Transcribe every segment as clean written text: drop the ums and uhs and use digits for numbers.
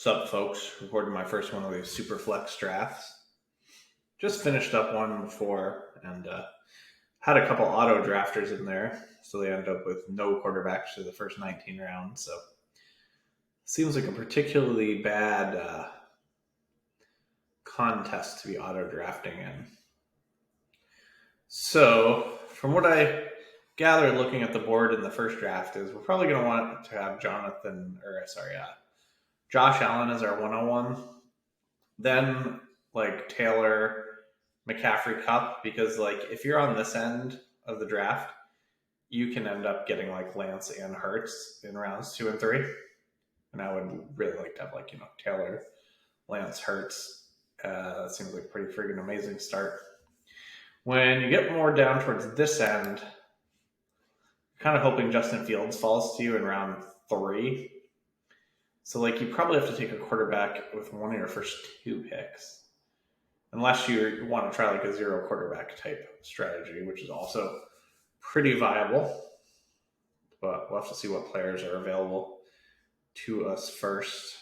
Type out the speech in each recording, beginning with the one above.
What's up, folks? Recording my first one of these super flex drafts. Just finished up one before and had a couple auto drafters in there, so they end up with no quarterbacks for the first 19 rounds. So seems like a particularly bad contest to be auto drafting in. So from what I gathered looking at the board in the first draft is we're probably going to want to have Josh Allen as our 101. Then like Taylor, McCaffrey, Cup, because like if you're on this end of the draft, you can end up getting like Lance and Hurts in rounds 2 and 3. And I would really like to have Taylor, Lance, Hurts. That seems like a pretty friggin' amazing start. When you get more down towards this end, kind of hoping Justin Fields falls to you in round 3. So like you probably have to take a quarterback with one of your first 2 picks. Unless you want to try like a 0 quarterback type strategy, which is also pretty viable. But we'll have to see what players are available to us first.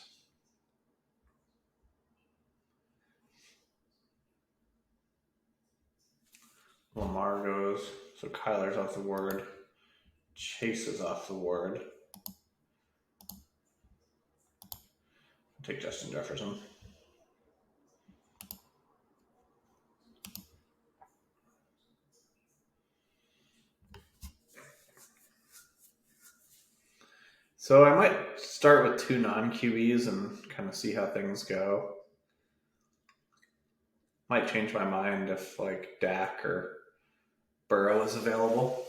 Lamar goes. So Kyler's off the board. Chase is off the board. I'll take Justin Jefferson. So I might start with 2 non-QBs and kind of see how things go. Might change my mind if like Dak or Burrow is available.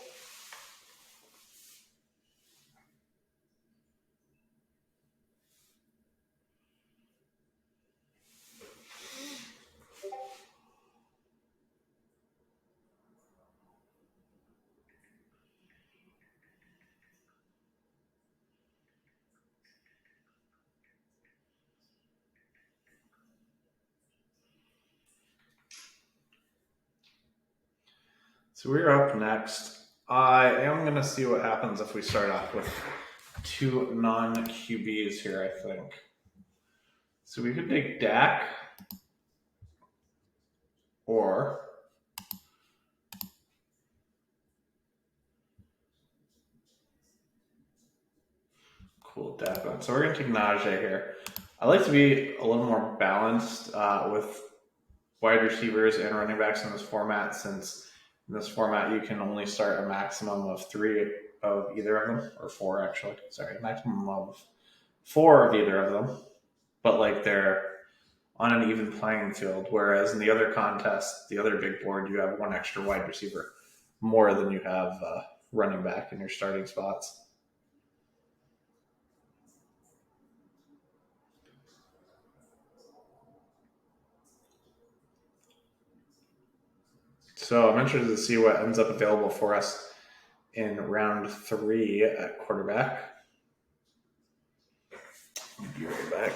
So we're up next. I am going to see what happens if we start off with 2 non-QBs here, I think. So we could take Dak or Dak. So we're going to take Najee here. I like to be a little more balanced with wide receivers and running backs in this format, since in this format you can only start a maximum of 3 of either of them, or 4 actually. Sorry, a maximum of 4 of either of them. But like they're on an even playing field, whereas in the other contest, the other big board, you have 1 extra wide receiver more than you have running back in your starting spots. So I'm interested to see what ends up available for us in round 3 at quarterback. I'll be right back.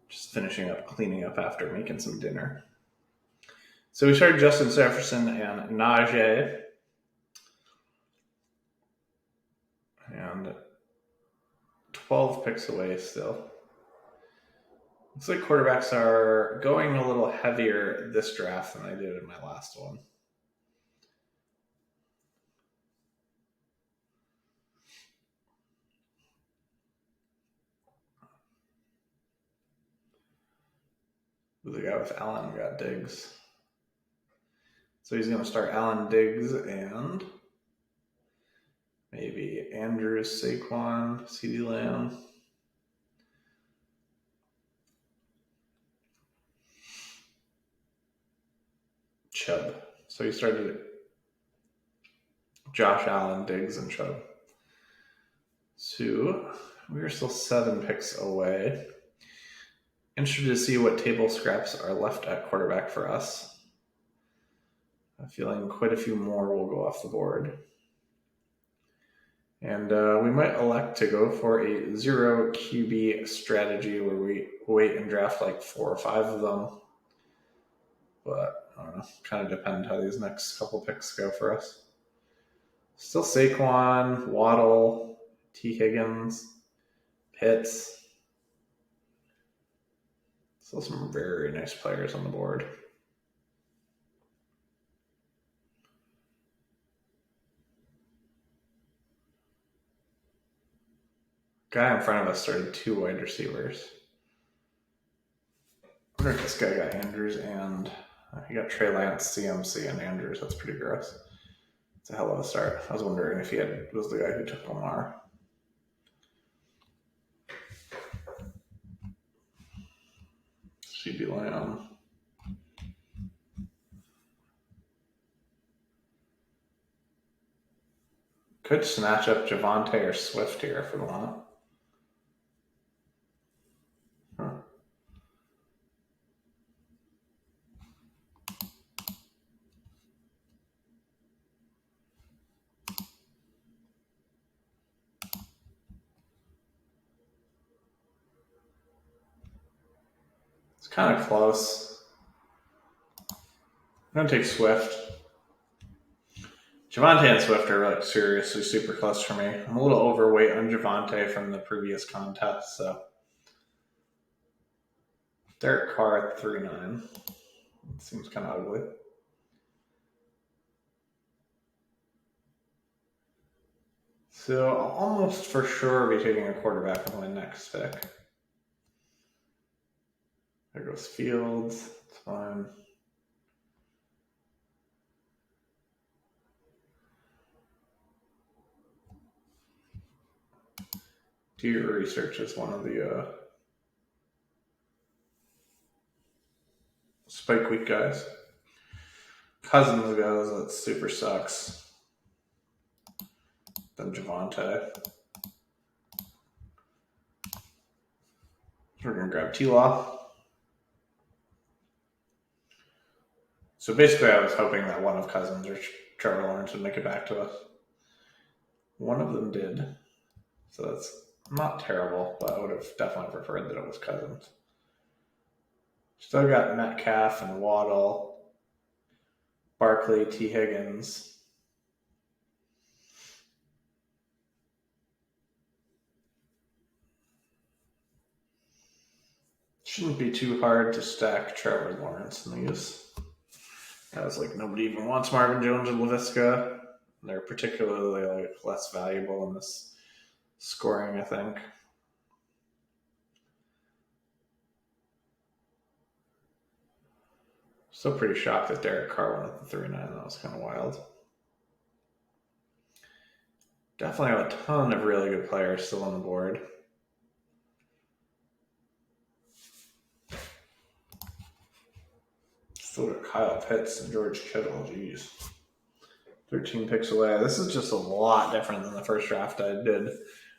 Just finishing up cleaning up after making some dinner. So we started Justin Jefferson and Najee. And 12 picks away still. Looks like quarterbacks are going a little heavier this draft than I did in my last one. The guy with Allen got Diggs. So he's going to start Allen, Diggs, and maybe Andrews, Saquon, CeeDee Lamb. Chubb. So he started Josh Allen, Diggs, and Chubb. So we are still 7 picks away. Interested to see what table scraps are left at quarterback for us. I'm feeling quite a few more will go off the board. And we might elect to go for a 0 QB strategy where we wait and draft like 4 or 5 of them. But I don't know. Kind of depend how these next couple picks go for us. Still Saquon, Waddle, T. Higgins, Pitts. Still some very nice players on the board. Guy in front of us started 2 wide receivers. I wonder if this guy got Andrews and he got Trey Lance, CMC, and Andrews. That's pretty gross. It's a hell of a start. I was wondering if he was the guy who took Lamar. CeeDee Lamb. Could snatch up Javonte or Swift here if we want. It's kind of close. I'm going to take Swift. Javonte and Swift are like seriously super close for me. I'm a little overweight on Javonte from the previous contest, so Derek Carr at 3.9. Seems kind of ugly. So I'll almost for sure be taking a quarterback with my next pick. There goes Fields. It's fine. Do your research as one of the Spike Week guys. Cousins goes, that super sucks. Then Javonte. We're going to grab T-Law. So basically, I was hoping that one of Cousins or Trevor Lawrence would make it back to us. One of them did. So that's not terrible, but I would have definitely preferred that it was Cousins. Still got Metcalf and Waddle, Barkley, T. Higgins. Shouldn't be too hard to stack Trevor Lawrence in these. I was like, nobody even wants Marvin Jones and LaVisca. They're particularly like less valuable in this scoring, I think. Still pretty shocked that Derek Carr went at the 3.9. That was kind of wild. Definitely have a ton of really good players still on the board. Still got Kyle Pitts and George Kittle. Jeez. 13 picks away. This is just a lot different than the first draft I did.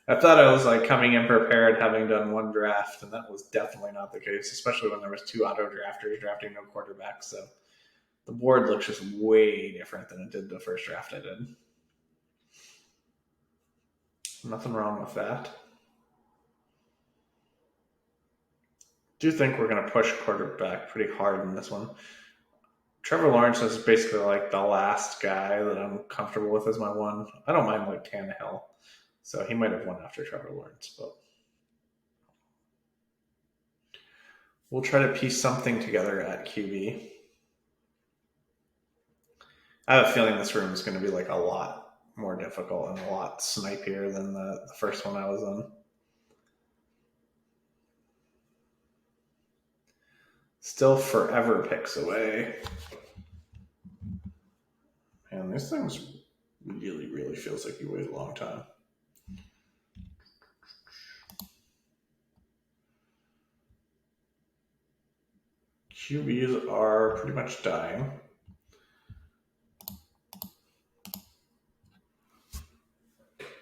I thought I was like coming in prepared, having done one draft, and that was definitely not the case, especially when there was 2 auto drafters drafting no quarterbacks. So the board looks just way different than it did the first draft I did. Nothing wrong with that. Do think we're going to push quarterback pretty hard in this one. Trevor Lawrence is basically like the last guy that I'm comfortable with as my one. I don't mind like Tannehill, so he might have won after Trevor Lawrence, but we'll try to piece something together at QB. I have a feeling this room is going to be like a lot more difficult and a lot snipier than the first one I was in. Still forever picks away. Man, these things really, really feels like you wait a long time. QBs are pretty much dying.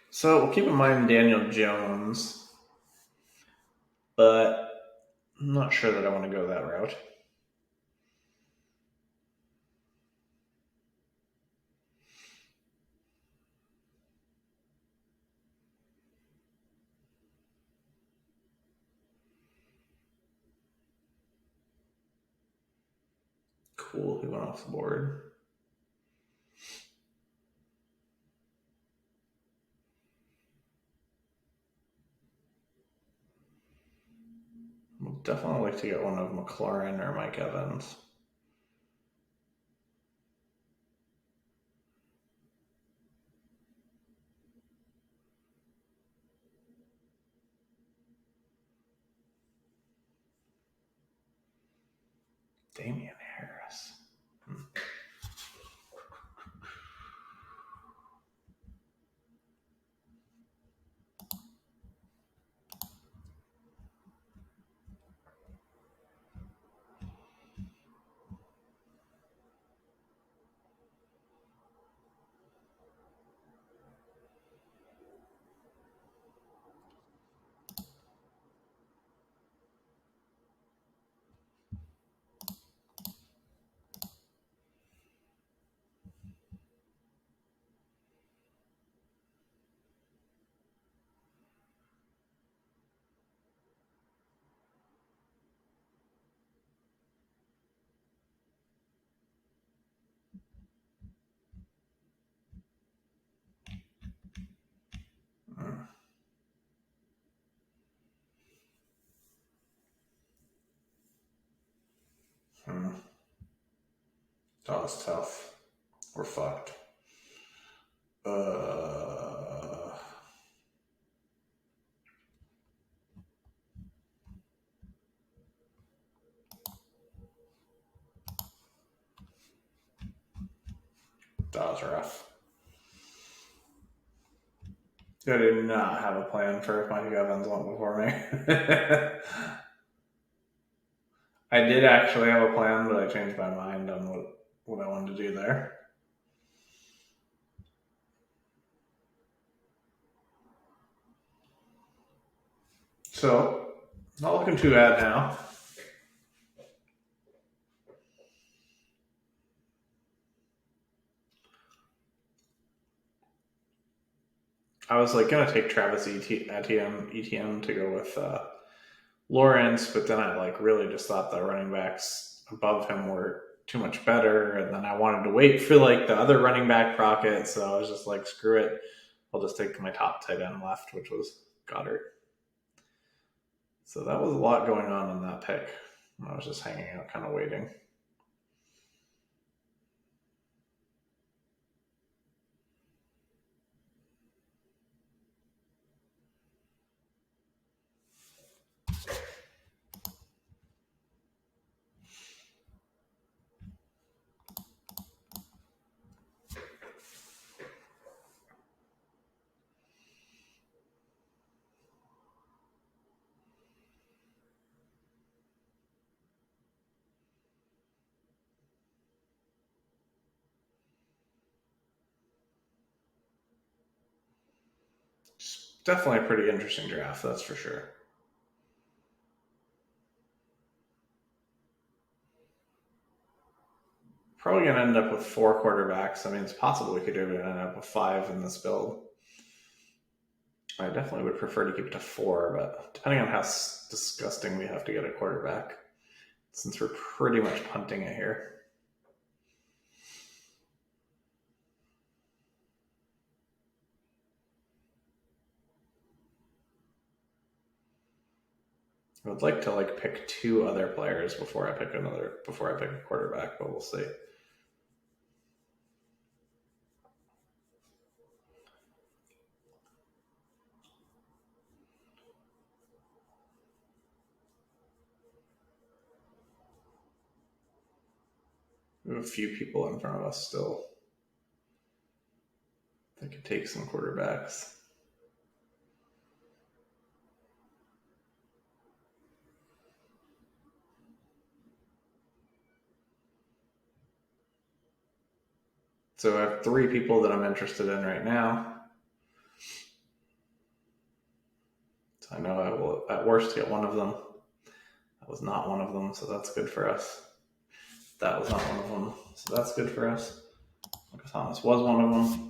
So we'll keep in mind Daniel Jones, but I'm not sure that I want to go that route. Cool, he went off the board. Would definitely like to get one of McLaurin or Mike Evans. Damian Harris. That was tough. We're fucked. That was rough. I did not have a plan for if Mike Evans went before me. I did actually have a plan, but I changed my mind on what I wanted to do there. So, not looking too bad now. I was like gonna take Travis Etienne to go with Lawrence, but then I like really just thought the running backs above him were too much better, and then I wanted to wait for like the other running back Crockett, so I was just like, screw it, I'll just take my top tight end left, which was Goddard. So that was a lot going on in that pick. I was just hanging out, kind of waiting. Definitely a pretty interesting draft, that's for sure. Probably going to end up with 4 quarterbacks. I mean, it's possible we could even end up with 5 in this build. I definitely would prefer to keep it to 4, but depending on how disgusting we have to get a quarterback, since we're pretty much punting it here. I would like to like pick 2 other players before I pick a quarterback, but we'll see. We have a few people in front of us still that could take some quarterbacks. So I have 3 people that I'm interested in right now. So I know I will at worst get one of them. That was not one of them, so that's good for us. That was not one of them, so that's good for us. Lucas Thomas was one of them.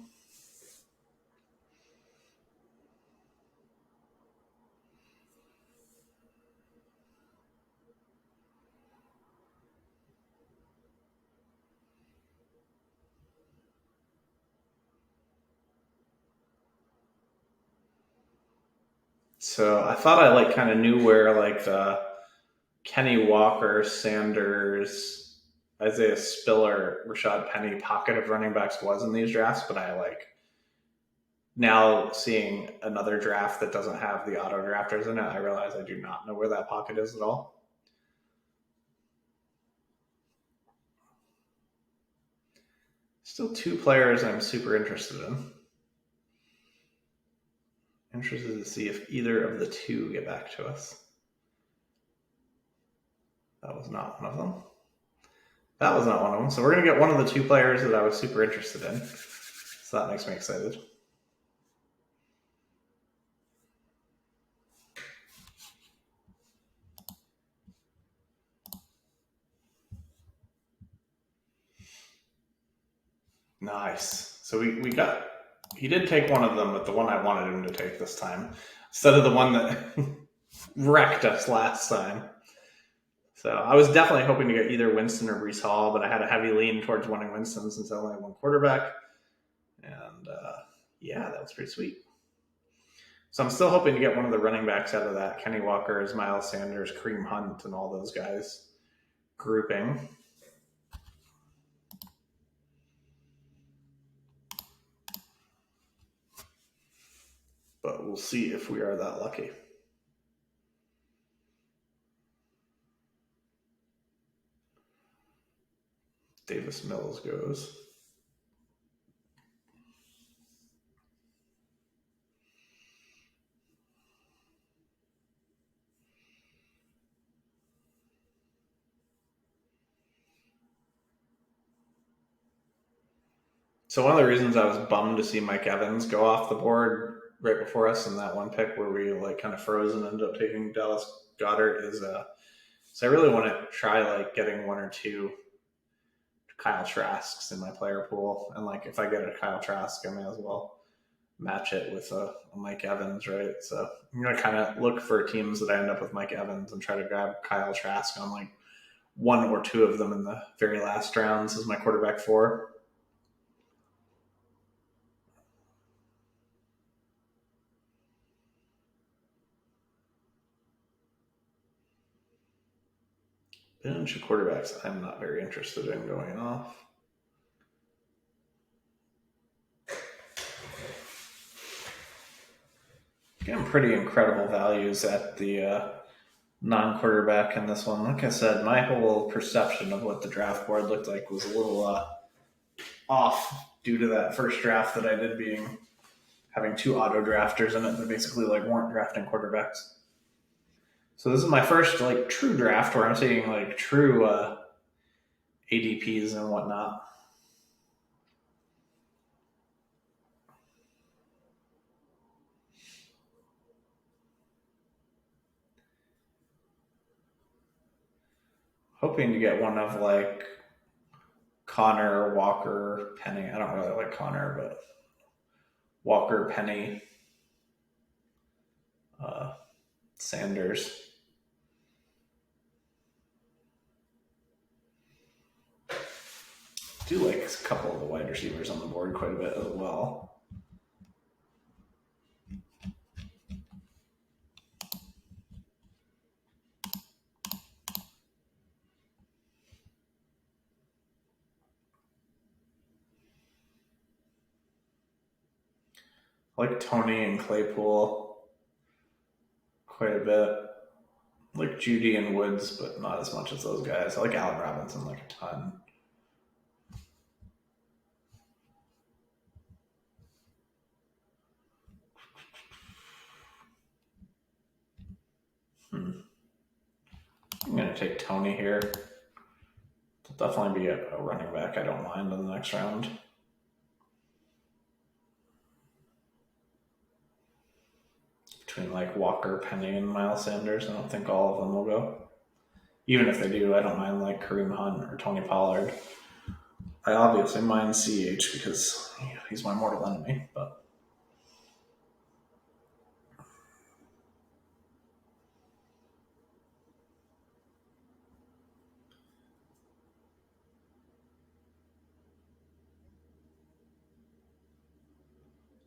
So I thought I like kind of knew where like the Kenny Walker, Sanders, Isaiah Spiller, Rashad Penny pocket of running backs was in these drafts, but I like now seeing another draft that doesn't have the auto drafters in it, I realize I do not know where that pocket is at all. Still two players I'm super interested in. Interested to see if either of the two get back to us. That was not one of them. That was not one of them. So we're going to get one of the two players that I was super interested in. So that makes me excited. Nice. So we got, he did take one of them, but the one I wanted him to take this time, instead of the one that wrecked us last time. So I was definitely hoping to get either Winston or Breece Hall, but I had a heavy lean towards wanting Winston since I only had one quarterback. And yeah, that was pretty sweet. So I'm still hoping to get one of the running backs out of that. Kenny Walker, Miles Sanders, Kareem Hunt, and all those guys grouping. But we'll see if we are that lucky. Davis Mills goes. So one of the reasons I was bummed to see Mike Evans go off the board right before us in that one pick where we like kind of froze and ended up taking Dallas Goedert is so I really want to try like getting one or two Kyle Trasks in my player pool, and like if I get a Kyle Trask, I may as well match it with a Mike Evans, right? So I'm gonna kind of look for teams that I end up with Mike Evans and try to grab Kyle Trask on like one or two of them in the very last rounds as my quarterback four. Bench of quarterbacks I'm not very interested in going off. Getting pretty incredible values at the non-quarterback in this one. Like I said, my whole perception of what the draft board looked like was a little off due to that first draft that I did being having two auto drafters in it that basically like weren't drafting quarterbacks. So this is my first like true draft where I'm seeing like true ADPs and whatnot. Hoping to get one of like Connor, Walker, Penny. I don't really like Connor, but Walker, Penny, uh, Sanders. Do like a couple of the wide receivers on the board quite a bit as well. I like Tony and Claypool quite a bit. I like Judy and Woods, but not as much as those guys. I like Allen Robinson like a ton. I'm going to take Tony here. He'll definitely be a running back I don't mind in the next round. Between like Walker, Penny, and Miles Sanders, I don't think all of them will go. Even if they do, I don't mind like Kareem Hunt or Tony Pollard. I obviously mind CH because he's my mortal enemy, but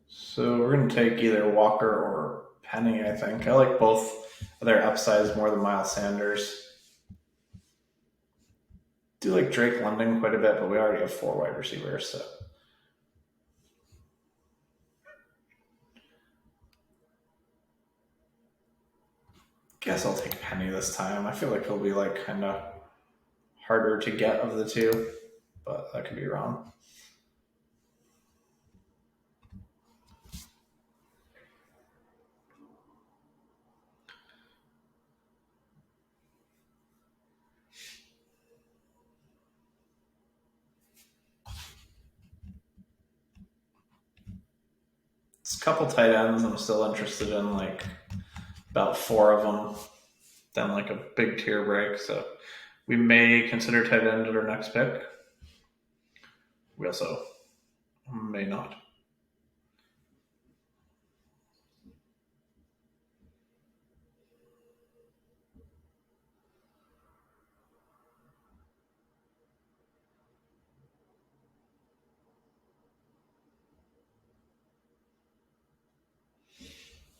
so we're going to take either Walker or Penny, I think. I like both of their upsides more than Miles Sanders. Do like Drake London quite a bit, but we already have 4 wide receivers, so guess I'll take Penny this time. I feel like he'll be like kind of harder to get of the two, but that could be wrong. It's a couple tight ends I'm still interested in, like about 4 of them. Then like a big tier break, so we may consider tight end at our next pick. We also may not.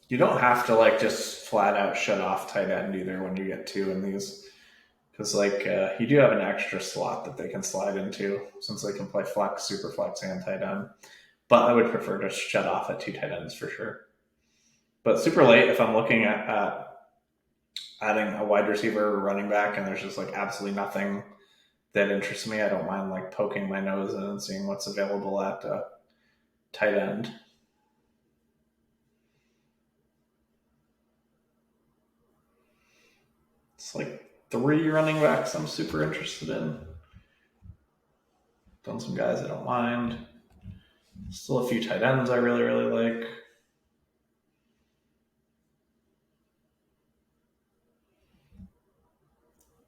You don't have to like just flat out shut off tight end either when you get 2 in these, because like you do have an extra slot that they can slide into since they can play flex, super flex, and tight end. But I would prefer to shut off at 2 tight ends for sure. But super late, if I'm looking at adding a wide receiver or running back and there's just like absolutely nothing that interests me, I don't mind like poking my nose in and seeing what's available at tight end. It's like 3 running backs I'm super interested in. Done some guys I don't mind. Still a few tight ends I really, really like.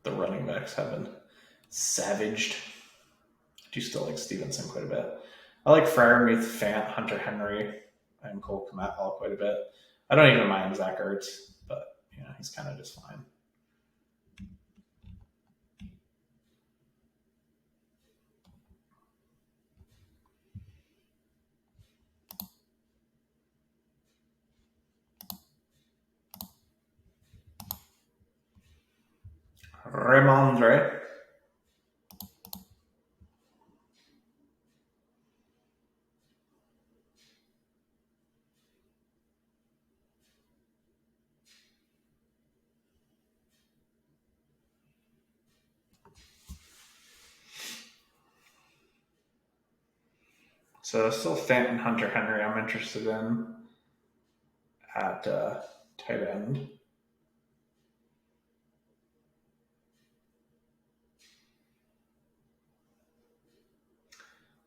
The running backs have been savaged. I do still like Stevenson quite a bit. I like Freiermuth, Fant, Hunter Henry, and Cole Kmet all quite a bit. I don't even mind Zach Ertz, but he's kind of just fine. Ramondre. So still Fant and Hunter Henry I'm interested in at tight end.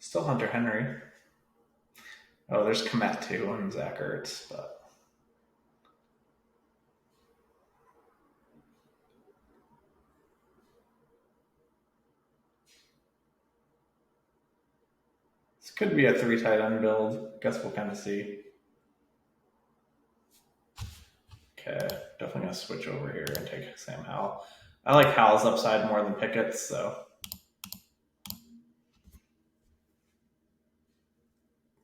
Still Hunter Henry. Oh, there's Kmet too and Zach Ertz, but this could be a 3 tight end build. Guess we'll kind of see. Okay, definitely gonna switch over here and take Sam Howell. I like Howell's upside more than Pickett's, so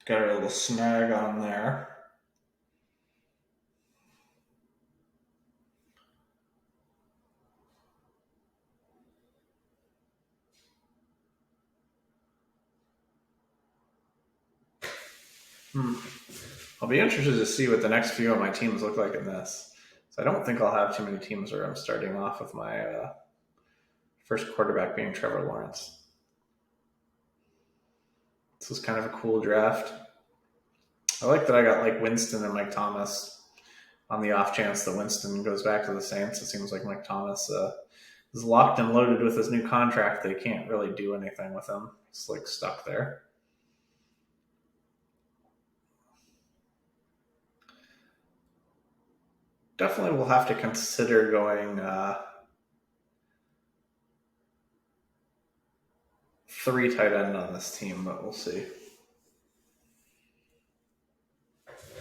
got a little snag on there. I'll be interested to see what the next few of my teams look like in this. So I don't think I'll have too many teams where I'm starting off with my first quarterback being Trevor Lawrence. This was kind of a cool draft. I like that I got like Winston and Mike Thomas on the off chance that Winston goes back to the Saints. It seems like Mike Thomas is locked and loaded with his new contract. They can't really do anything with him. He's like stuck there. Definitely we'll have to consider going 3 tight end on this team, but we'll see.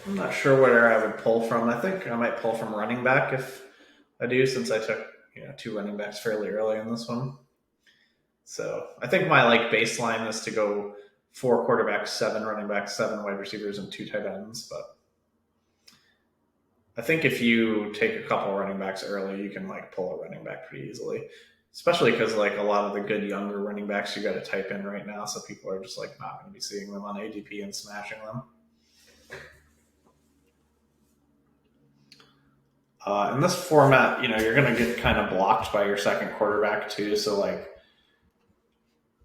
I'm not sure where I would pull from. I think I might pull from running back if I do, since I took 2 running backs fairly early in this one. So I think my like baseline is to go 4 quarterbacks, 7 running backs, 7 wide receivers, and 2 tight ends. But I think if you take a couple running backs early, you can like pull a running back pretty easily. Especially because like a lot of the good younger running backs you got to type in right now, so people are just like not going to be seeing them on ADP and smashing them. In this format, you're going to get kind of blocked by your second quarterback too. So like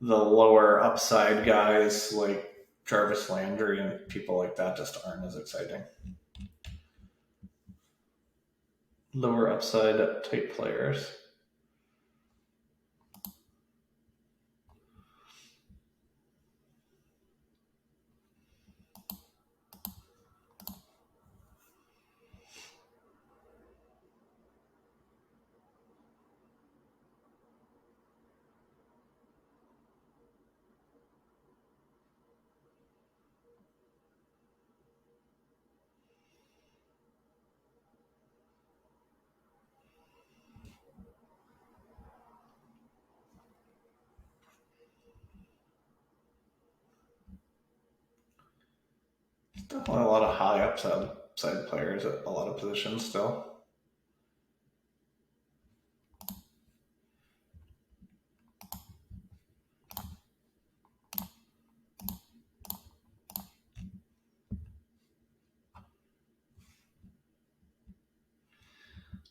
the lower upside guys like Jarvis Landry and people like that just aren't as exciting. Lower upside type players. Definitely a lot of high upside players at a lot of positions still.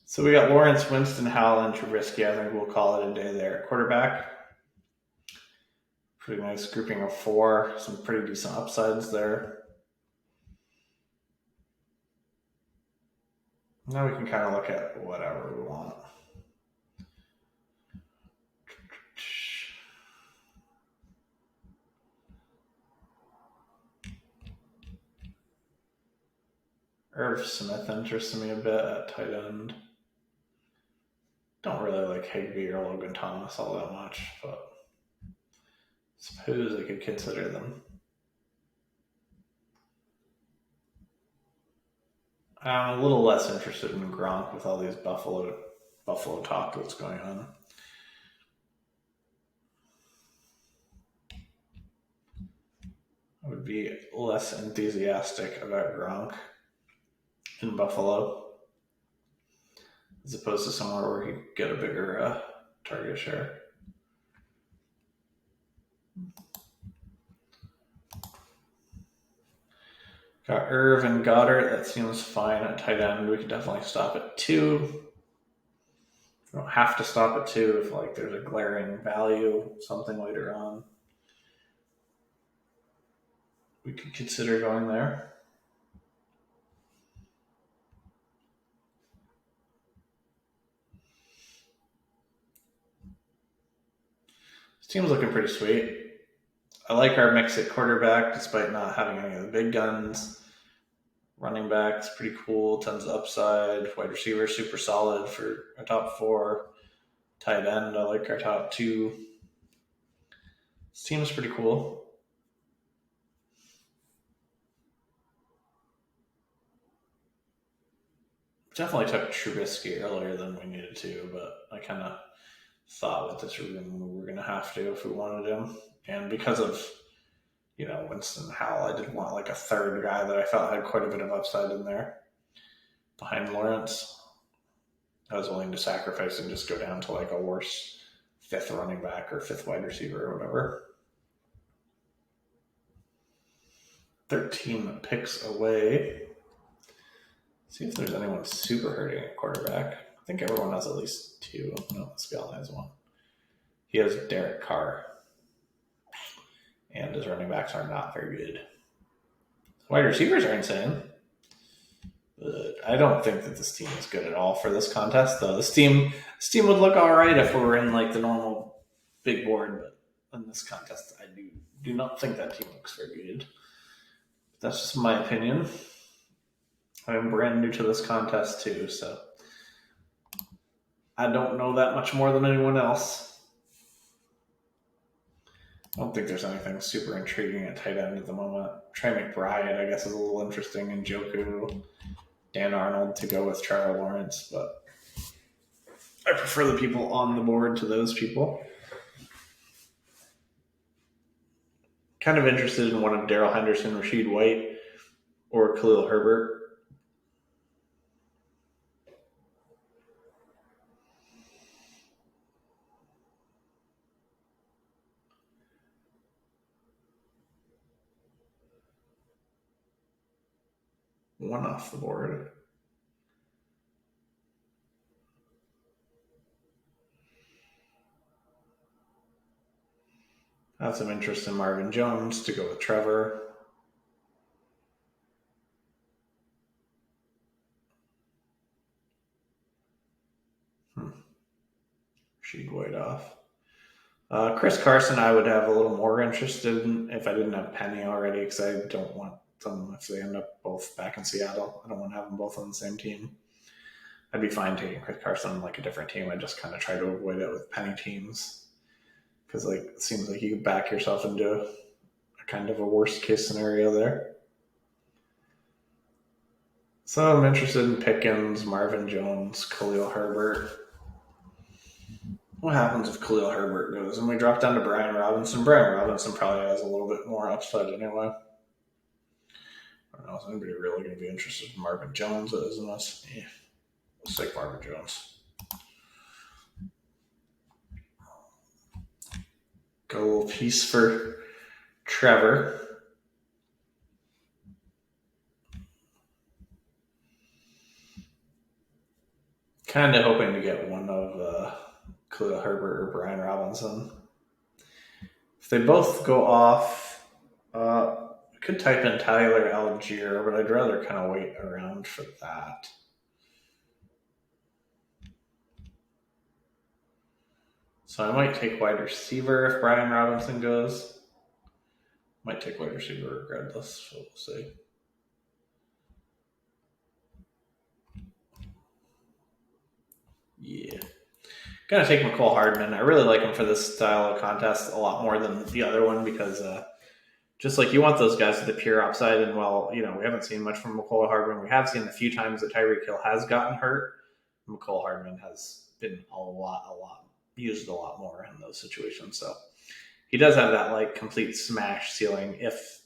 So we got Lawrence, Winston, Howell, and Trubisky. I think we'll call it a day there at quarterback. Pretty nice grouping of four. Some pretty decent upsides there. Now we can kind of look at whatever we want. Irv Smith interests me a bit at tight end. Don't really like Higbee or Logan Thomas all that much, but suppose I could consider them. I'm a little less interested in Gronk with all these Buffalo talk that's going on. I would be less enthusiastic about Gronk in Buffalo as opposed to somewhere where he could get a bigger target share. Got Irv and Goddard. That seems fine at tight end. We could definitely stop at 2. We don't have to stop at 2 if like there's a glaring value, something later on. We could consider going there. This team's looking pretty sweet. I like our mix at quarterback despite not having any of the big guns. Running back's pretty cool, tons of upside. Wide receiver, super solid for a top 4. Tight end, I like our top 2. This team is pretty cool. Definitely took Trubisky earlier than we needed to, but I kind of thought with this room we were going to have to if we wanted him. And because of, Winston Howell, I did want like a third guy that I felt had quite a bit of upside in there behind Lawrence. I was willing to sacrifice and just go down to like a worse 5th running back or 5th wide receiver or whatever. 13 picks away. See if there's anyone super hurting at quarterback. I think everyone has at least 2. No, Scott has 1. He has Derek Carr. And his running backs are not very good. Wide receivers are insane. But I don't think that this team is good at all for this contest, though. This team would look all right if we were in like the normal big board, but in this contest, I do not think that team looks very good. That's just my opinion. I'm brand new to this contest too, so I don't know that much more than anyone else. I don't think there's anything super intriguing at tight end at the moment. Trey McBride, I guess, is a little interesting, and Njoku, Dan Arnold to go with Trevor Lawrence, but I prefer the people on the board to those people. Kind of interested in one of Darrell Henderson, Rashid White, or Khalil Herbert. one off the board. I have some interest in Marvin Jones to go with Trevor. She'd wait off. Chris Carson, I would have a little more interested in if I didn't have Penny already, because I don't want them if they end up both back in Seattle. I don't want to have them both on the same team. I'd be fine taking Chris Carson on like a different team. I just kind of try to avoid it with Penny teams because like it seems like you could back yourself into a kind of a worst case scenario there. So I'm interested in Pickens, Marvin Jones, Khalil Herbert. What happens if Khalil Herbert goes and we drop down to Brian Robinson? Brian Robinson probably has a little bit more upside anyway. I don't know. Is anybody really going to be interested in Marvin Jones? Isn't us? Yeah. Let's take Marvin Jones. Got a little piece for Trevor. Kind of hoping to get one of Khalil Herbert or Brian Robinson. If they both go off, I could type in Tyler Algier, but I'd rather kind of wait around for that. So I might take wide receiver if Brian Robinson goes. Might take wide receiver regardless, so we'll see. Yeah. Gonna take McCole Hardman. I really like him for this style of contest a lot more than the other one because just like you want those guys with the pure upside, and well, we haven't seen much from McCole Hardman. We have seen a few times that Tyreek Hill has gotten hurt. McCole Hardman has been used a lot more in those situations. So he does have that like complete smash ceiling if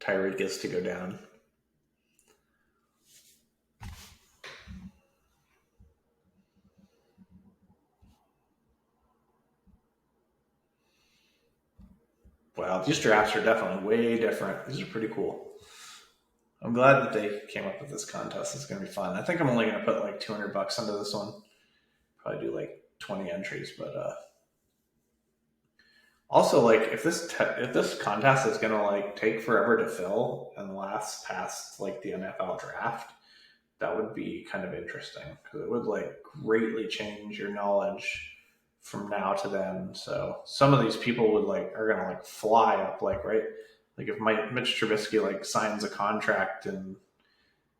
Tyreek gets to go down. Wow, these drafts are definitely way different. These are pretty cool. I'm glad that they came up with this contest. It's going to be fun. I think I'm only going to put like $200 into this one. Probably do like 20 entries, but also like if this contest is going to like take forever to fill and last past like the NFL draft, that would be kind of interesting because it would like greatly change your knowledge from now to then. So some of these people are gonna like fly up, like right, like if Mitch Trubisky like signs a contract in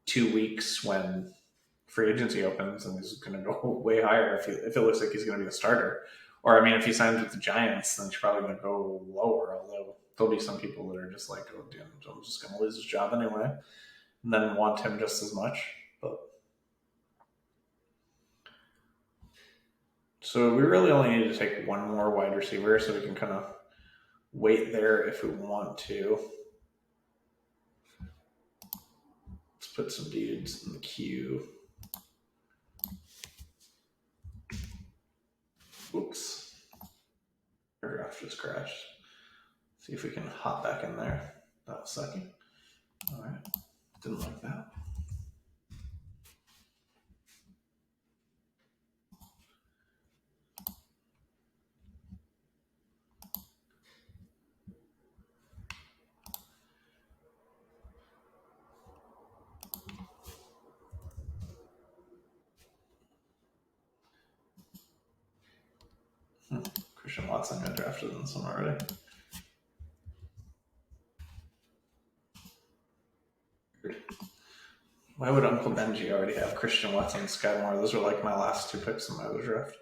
2 weeks when free agency opens, and he's gonna go way higher if it looks like he's gonna be a starter. Or I mean, if he signs with the Giants, then he's probably gonna go lower. Although there'll be some people that are just like, oh damn, I'm just gonna lose his job anyway, and then want him just as much. But so we really only need to take one more wide receiver, so we can kind of wait there if we want to. Let's put some dudes in the queue. Oops. Our draft just crashed. See if we can hop back in there. That was sucky. All right. Didn't like that. Christian Watson got drafted in this one already. Weird. Why would Uncle Benji already have Christian Watson and Sky Moore? Those were like my last 2 picks in my other draft.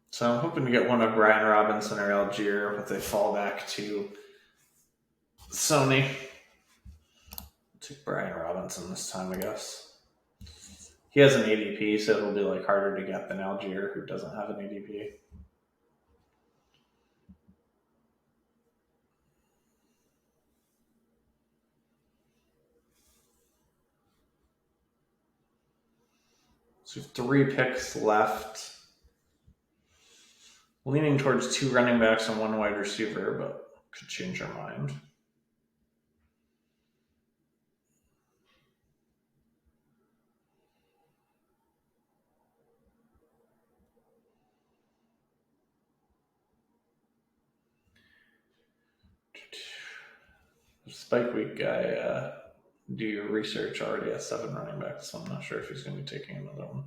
So I'm hoping to get one of Brian Robinson or Algier if they fall back to Sony. Take Brian Robinson this time, I guess. He has an ADP, so it'll be like harder to get than Algier, who doesn't have an ADP. So we have 3 picks left. Leaning towards 2 running backs and 1 wide receiver, but could change our mind. Spike week guy, do your research, already has 7 running backs, so I'm not sure if he's going to be taking another one.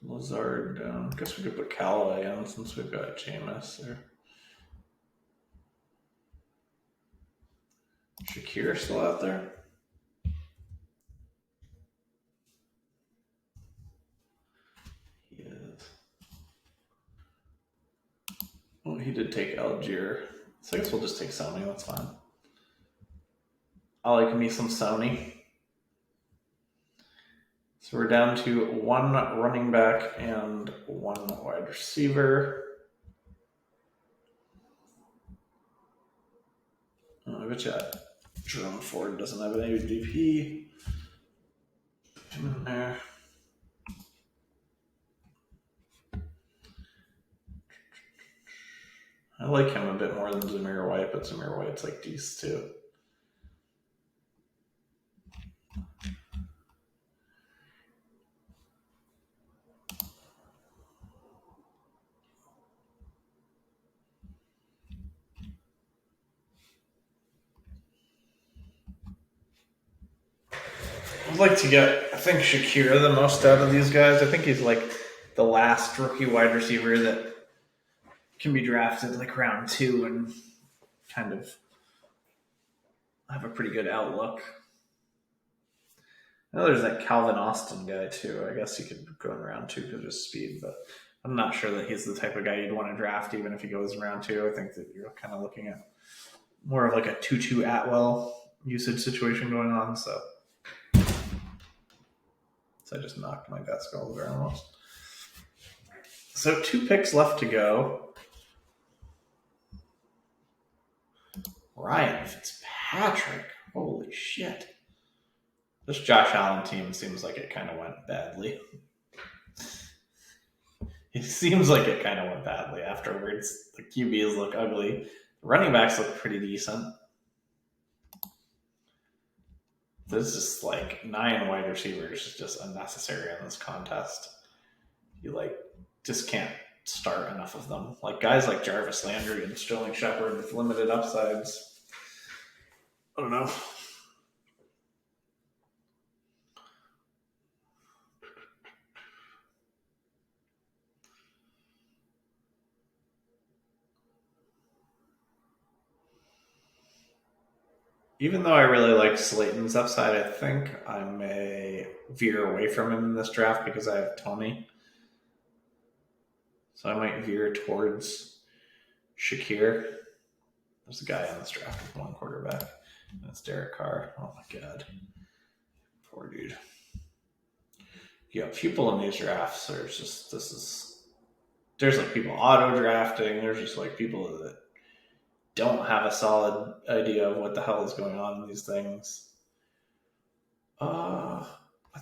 Lazard, I guess we could put Callaway in since we've got Jameis there. Shakir still out there? He is. Oh, he did take Algier. So I guess we'll just take Sony, that's fine. I like me some Sony. So we're down to 1 running back and 1 wide receiver. I bet you Jerome Ford doesn't have an ADP. In there. I like him a bit more than Zamir White, but Zamir White's like decent too. I'd like to get, I think, Shakir the most out of these guys. I think he's like the last rookie wide receiver that can be drafted like round 2 and kind of have a pretty good outlook. I know there's that Calvin Austin guy too. I guess he could go in round 2 because of his speed, but I'm not sure that he's the type of guy you'd want to draft even if he goes in round 2. I think that you're kind of looking at more of like a Tutu Atwell usage situation going on. So I just knocked my desk all over almost. So 2 picks left to go. Ryan Fitzpatrick. Holy shit. This Josh Allen team seems like it kind of went badly. It seems like it kind of went badly afterwards. The QBs look ugly. The running backs look pretty decent. There's just like 9 wide receivers is just unnecessary in this contest. You like just can't start enough of them. Like guys like Jarvis Landry and Sterling Shepard with limited upsides. I don't know. Even though I really like Slayton's upside, I think I may veer away from him in this draft because I have Tony. So I might veer towards Shakir. There's a guy on this draft with 1 quarterback. And it's Derek Carr. Oh my god. Poor dude. Yeah, people in these drafts are just, there's like people auto drafting. There's just like people that don't have a solid idea of what the hell is going on in these things. I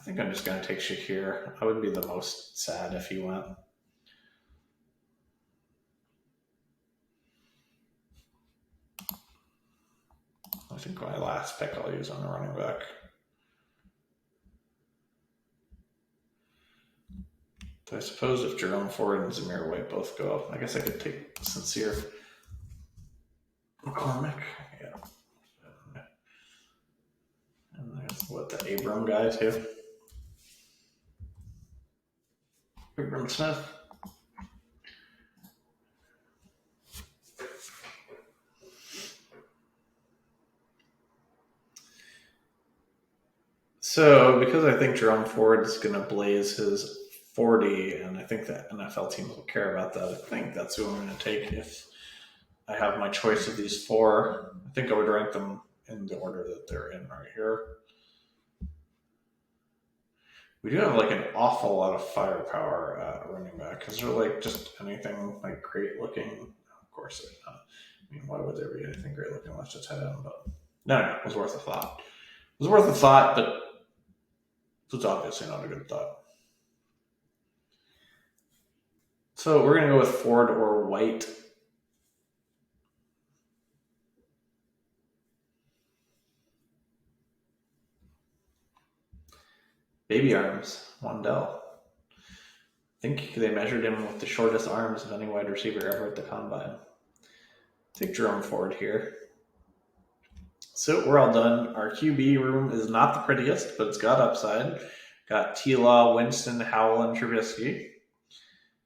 think I'm just going to take Shakir. I would be the most sad if he went. I think my last pick I'll use on a running back. I suppose if Jerome Ford and Zamir White both go, I guess I could take Sincere McCormick. Yeah. And there's the Abram guy too. Abram Smith. So because I think Jerome Ford is going to blaze his 40, and I think that NFL teams will care about that, I think that's who I'm going to take if I have my choice of these 4. I think I would rank them in the order that they're in right here. We do have like an awful lot of firepower at running back. Is there like just anything like great looking? Of course, there's not. I mean, why would there be anything great looking left to tight end? But no, it was worth a thought. It was worth a thought, but it's obviously not a good thought. So we're gonna go with Ford or White. Baby arms, Wandell. I think they measured him with the shortest arms of any wide receiver ever at the combine. Take Jerome Ford here. So we're all done. Our QB room is not the prettiest, but it's got upside. Got T-Law, Winston, Howell, and Trubisky.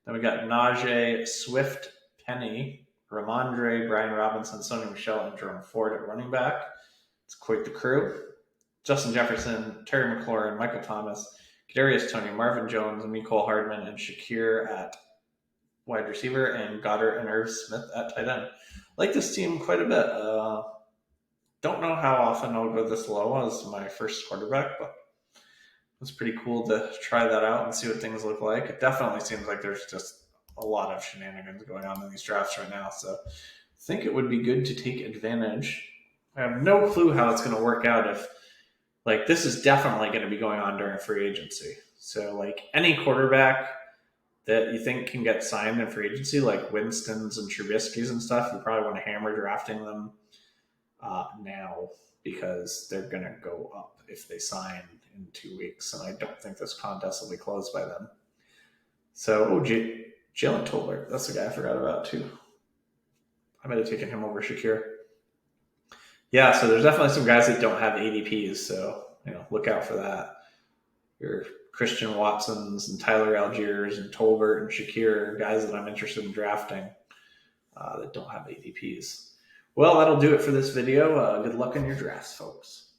Then we got Najee, Swift, Penny, Ramondre, Brian Robinson, Sony Michel, and Jerome Ford at running back. It's quite the crew. Justin Jefferson, Terry McLaurin, Michael Thomas, Kadarius Toney, Marvin Jones, Mecole Hardman, and Shakir at wide receiver, and Goddard and Irv Smith at tight end. Like this team quite a bit. Don't know how often I'll go this low as my first quarterback, but it's pretty cool to try that out and see what things look like. It definitely seems like there's just a lot of shenanigans going on in these drafts right now, so I think it would be good to take advantage. I have no clue how it's going to work out if, like, this is definitely going to be going on during free agency. So, like, any quarterback that you think can get signed in free agency, like Winston's and Trubisky's and stuff, you probably want to hammer drafting them now because they're going to go up if they sign in 2 weeks. And I don't think this contest will be closed by then. So, Jalen Tolbert, that's the guy I forgot about too. I might have taken him over Shakir. Yeah, so there's definitely some guys that don't have ADPs, so look out for that. Your Christian Watsons and Tyler Algiers and Tolbert and Shakir are guys that I'm interested in drafting that don't have ADPs. Well, that'll do it for this video. Good luck in your drafts, folks.